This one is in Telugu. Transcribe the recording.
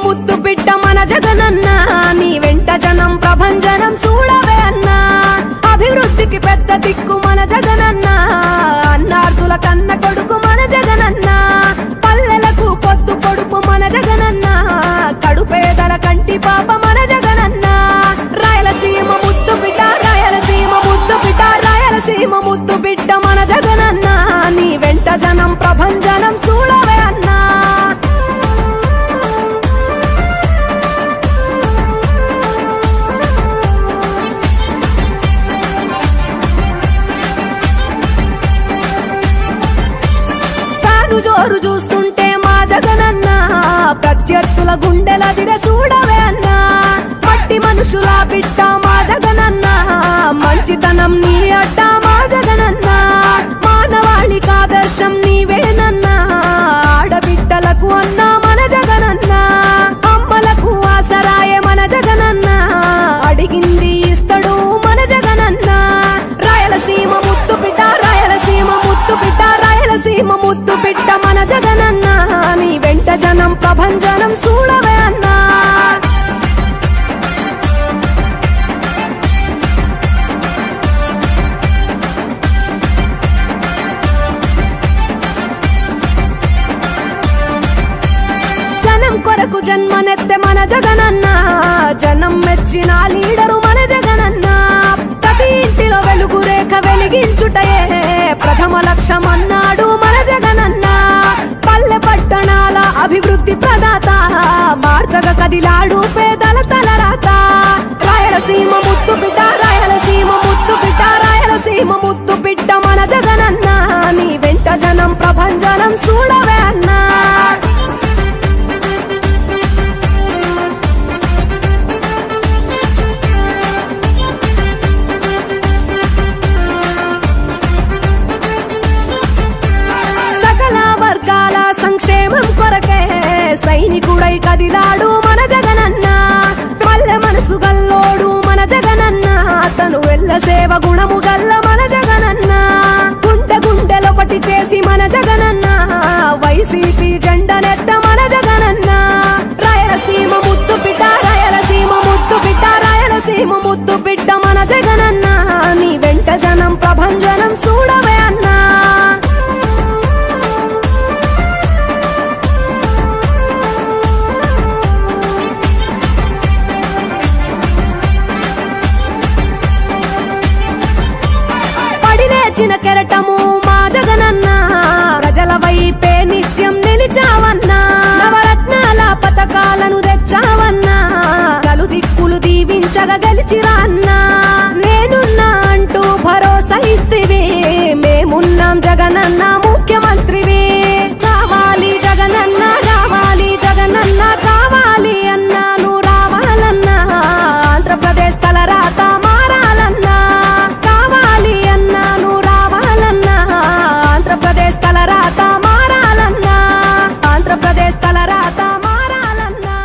ముద్దు బిడ్డ మన జగనన్న నీ వెంట జనం ప్రభంజనం చూడవే అన్న అభివృద్ధికి పెద్ద దిక్కు మన జగనన్న అన్నార్థుల కన్న కొడుకు మన జగనన్న పల్లెలకు పొద్దు పొడుపు మన జగనన్న కడుపేదల కంటి పాప మన జగనన్న రాయలసీమ ముద్దు బిడ్డ రాయలసీమ ముద్దు బిడ్డ రాయలసీమ ముద్దు బిడ్డ మన జగనన్న నీ వెంట జనం ప్రభంజనం చూడవే అన్న జోరు చూస్తుంటే మా జగనన్న ప్రత్యర్థుల గుండెల దిర చూడవే అన్న మట్టి మనుషుల బిడ్డ మా జగనన్న మంచితనం నీ అడ్డ మా జగనన్న మానవాళికి ఆదర్శం నీవేనన్న ఆడబిడ్డలకు అన్న మన జగనన్న అమ్మలకు ఆసరాయే మన జగనన్న అడిగింది ఇస్తడు మన జగనన్న రాయలసీమ ముద్దు బిడ్డ రాయలసీమ ముద్దు బిడ్డ రాయలసీమ ముద్దు బిడ్డ మన జగనన్న నీ వెంట జనం ప్రభంజనం చూడవే అన్నా జనం కొరకు జన్మనెత్తే మన జగనన్న జనం మెచ్చిన లీడరు మన జగనన్న ప్రతి ఇంటిలో వెలుగు రేఖ వెలిగించుటయే ప్రథమ లక్ష్యం అన్నాడు మన జగనన్న పల్లె పట్టణాల అభివృద్ధి ప్రదాత మార్చగ కదిలాడు పేదల తలరాత రాయలసీమ ముద్దు బిడ్డ రాయలసీమ ముద్దు బిడ్డ రాయలసీమ ముద్దు బిడ్డ మన జగనన్న నీ వెంట జనం ప్రభంజనం చూడవే అన్నా సంక్షేమం కొరకే సైనికుడై కదిలాడు మన జగనన్న పల్లె మనసు గల్లోడు మన జగనన్న అతను వెళ్ళ సేవ గుణము గల్ల మన జగనన్న గుండె గుండెలొకటి చేసి మన జగనన్న వైసీపీ జెండనెత్త మన జగనన్న రాయలసీమ ముద్దు బిడ్డ రాయలసీమ ముద్దు బిడ్డ రాయలసీమ ముద్దు బిడ్డ మన జగనన్న నీ వెంట జనం ప్రభంజనం చూడవే అన్నా చిన్న కెరటము మా జగనన్న ప్రజల వైపే నిత్యం నిలిచావన్నా నవరత్నాల పథకాలను తెచ్చావన్నా కలు దిక్కులు దీవించగా గెలిచిరా అన్నా నేనున్నా అంటూ భరోసా ఇస్తివి మేమున్నాం జగనన్న ముఖ్యమంత్రివి కావాలి జగనన్న కావాలి జగనన్న కావాలి అన్నా నువ్వు రావాలన్నా ఆంధ్రప్రదేశ్ తలరాత మారాలన్నా కావాలి అన్నా నువ్వు రావాలన్నా ఆంధ్రప్రదేశ్ తలరాత మారాలన్నా ఆంధ్రప్రదేశ్ తలరాత మారాలన్నా